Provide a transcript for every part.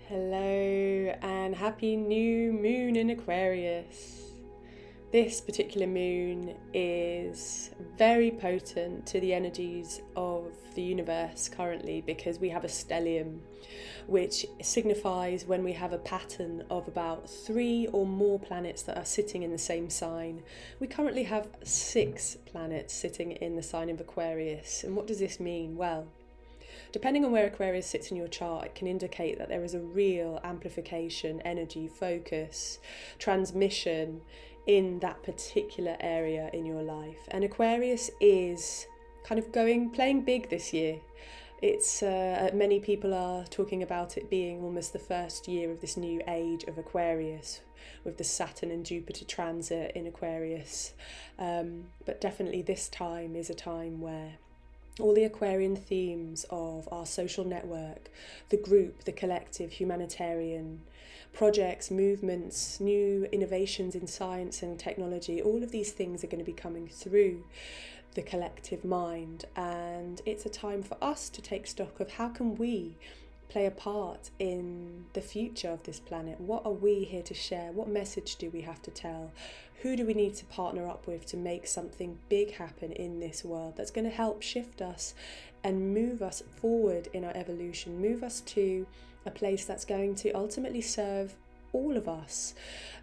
Hello and happy new moon in Aquarius. This particular moon is very potent to the energies of the universe currently because we have a stellium, which signifies when we have a pattern of about 3 or more planets that are sitting in the same sign. We currently have 6 planets sitting in the sign of Aquarius. And what does this mean? Well, depending on where Aquarius sits in your chart, it can indicate that there is a real amplification, energy, focus, transmission in that particular area in your life. And Aquarius is kind of playing big this year. It's many people are talking about it being almost the first year of this new age of Aquarius, with the Saturn and Jupiter transit in Aquarius. But definitely this time is a time where all the Aquarian themes of our social network, the group, the collective, humanitarian, projects, movements, new innovations in science and technology, all of these things are going to be coming through the collective mind. And it's a time for us to take stock of how can we play a part in the future of this planet. What are we here to share? What message do we have to tell? Who do we need to partner up with to make something big happen in this world that's going to help shift us and move us forward in our evolution, move us to a place that's going to ultimately serve all of us.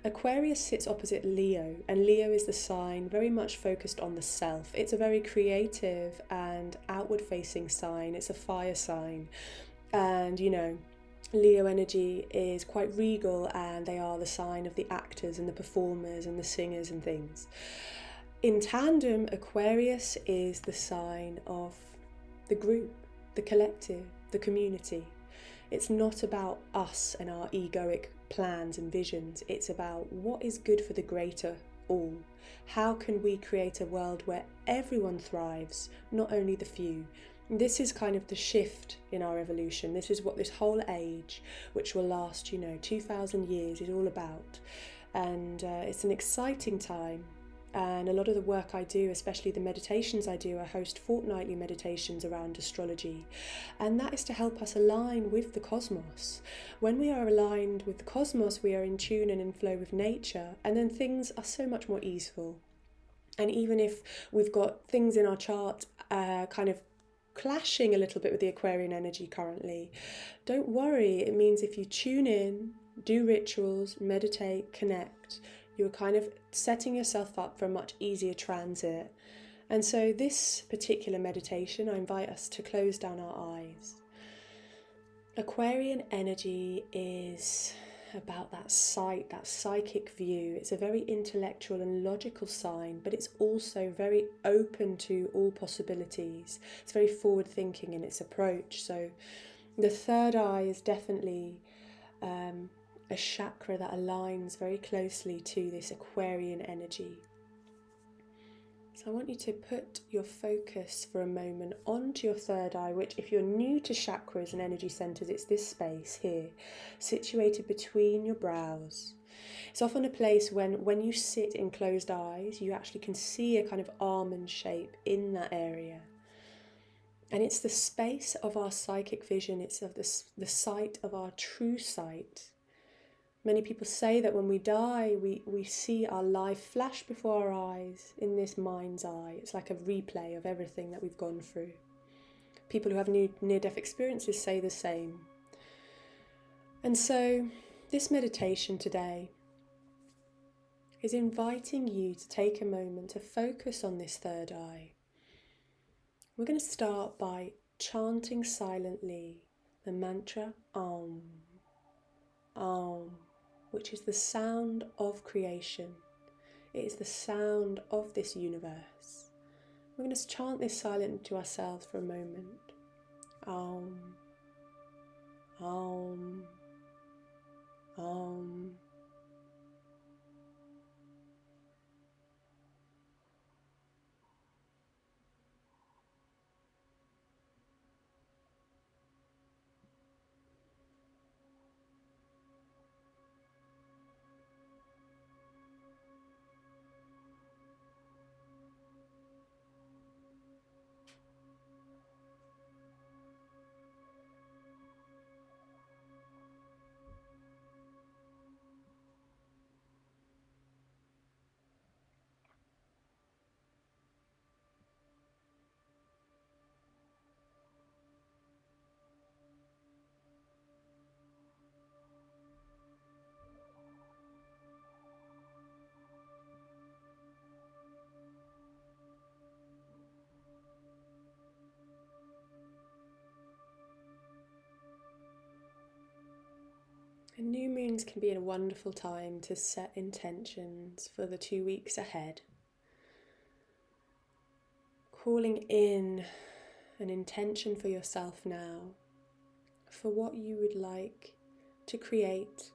Aquarius sits opposite Leo, and Leo is the sign very much focused on the self. It's a very creative and outward facing sign. It's a fire sign. And Leo energy is quite regal, and they are the sign of the actors and the performers and the singers and things. In tandem, Aquarius is the sign of the group, the collective, the community. It's not about us and our egoic plans and visions. It's about what is good for the greater all. How can we create a world where everyone thrives, not only the few? This is kind of the shift in our evolution. This is what this whole age, which will last, 2,000 years, is all about. And it's an exciting time. And a lot of the work I do, especially the meditations I do, I host fortnightly meditations around astrology. And that is to help us align with the cosmos. When we are aligned with the cosmos, we are in tune and in flow with nature. And then things are so much more easeful. And even if we've got things in our chart kind of clashing a little bit with the Aquarian energy currently, don't worry. It means if you tune in, do rituals, meditate, connect, you're kind of setting yourself up for a much easier transit. And so this particular meditation, I invite us to close down our eyes. Aquarian energy is about that sight, that psychic view. It's a very intellectual and logical sign, but it's also very open to all possibilities. It's very forward thinking in its approach. So the third eye is definitely a chakra that aligns very closely to this Aquarian energy. So I want you to put your focus for a moment onto your third eye, which, if you're new to chakras and energy centers, it's this space here, situated between your brows. It's often a place when you sit in closed eyes, you actually can see a kind of almond shape in that area. And it's the space of our psychic vision. It's of the sight of our true sight. Many people say that when we die, we see our life flash before our eyes in this mind's eye. It's like a replay of everything that we've gone through. People who have near-death experiences say the same. And so this meditation today is inviting you to take a moment to focus on this third eye. We're going to start by chanting silently the mantra Om, Om, which is the sound of creation. It is the sound of this universe. We're going to chant this silently to ourselves for a moment. Om, Om, Om. And new moons can be a wonderful time to set intentions for the 2 weeks ahead. Calling in an intention for yourself now for what you would like to create,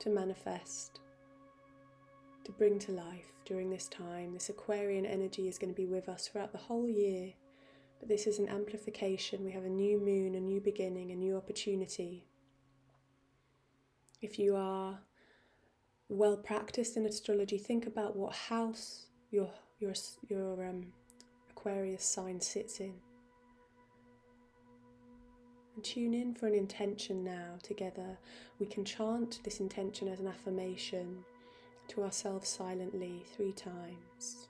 to manifest, to bring to life during this time. This Aquarian energy is going to be with us throughout the whole year, but this is an amplification. We have a new moon, a new beginning, a new opportunity. If you are well practiced in astrology, think about what house your Aquarius sign sits in. And tune in for an intention now together. We can chant this intention as an affirmation to ourselves silently 3 times.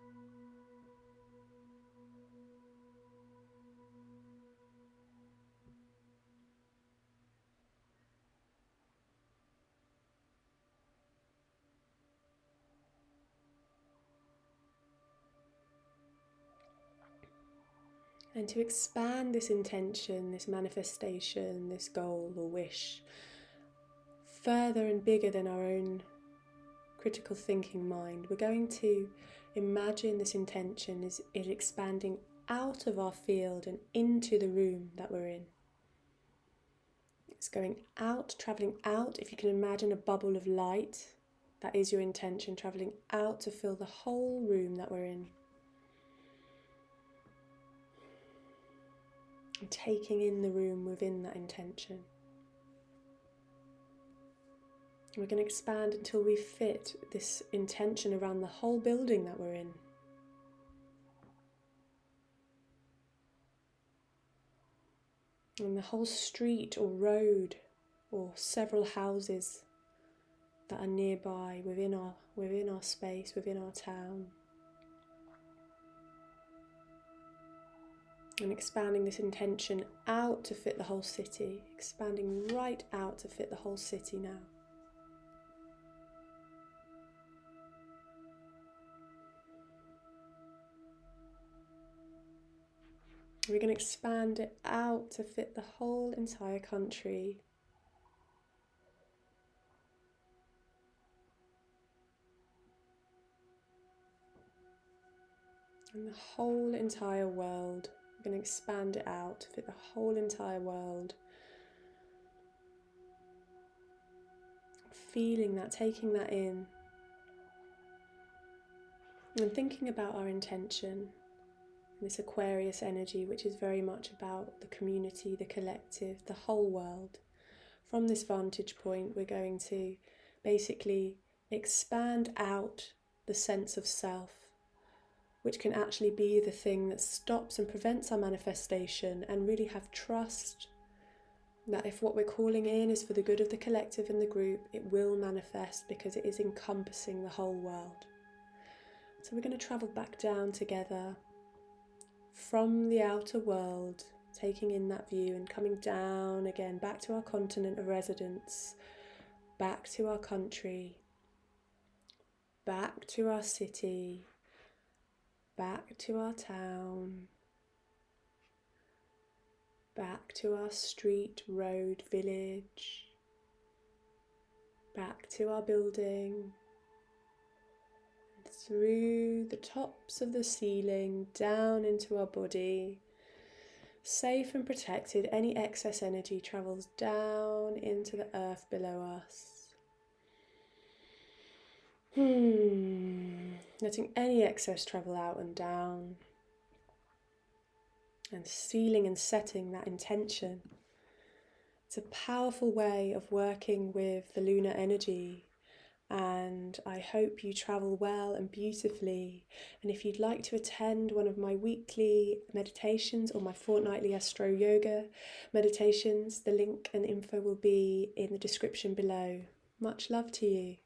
And to expand this intention, this manifestation, this goal or wish further and bigger than our own critical thinking mind, we're going to imagine this intention is expanding out of our field and into the room that we're in. It's going out, travelling out. If you can imagine a bubble of light, that is your intention, travelling out to fill the whole room that we're in. And taking in the room within that intention. We're going to expand until we fit this intention around the whole building that we're in. And the whole street or road or several houses that are nearby within our space, within our town. And expanding this intention out to fit the whole city, expanding right out to fit the whole city now. We're going to expand it out to fit the whole entire country. And the whole entire world. We're going to expand it out to fit the whole entire world. Feeling that, taking that in. And thinking about our intention. This Aquarius energy, which is very much about the community, the collective, the whole world. From this vantage point, we're going to basically expand out the sense of self, which can actually be the thing that stops and prevents our manifestation, and really have trust that if what we're calling in is for the good of the collective and the group, it will manifest because it is encompassing the whole world. So we're going to travel back down together from the outer world, taking in that view and coming down again, back to our continent of residence, back to our country, back to our city, back to our town, back to our street, road, village, back to our building, through the tops of the ceiling, down into our body. Safe and protected, any excess energy travels down into the earth below us. Letting any excess travel out and down. And sealing and setting that intention. It's a powerful way of working with the lunar energy. And I hope you travel well and beautifully. And if you'd like to attend one of my weekly meditations or my fortnightly Astro yoga meditations, the link and info will be in the description below. Much love to you.